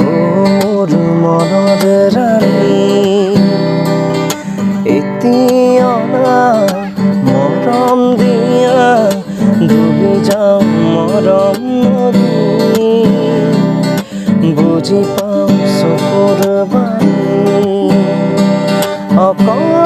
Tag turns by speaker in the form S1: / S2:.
S1: মোৰ মনৰ ৰাণী এতিয়া মৰম দিয়া ডুবি যাওঁ মৰম নদী বুজি পাওঁ চকুৰ বাণী অকল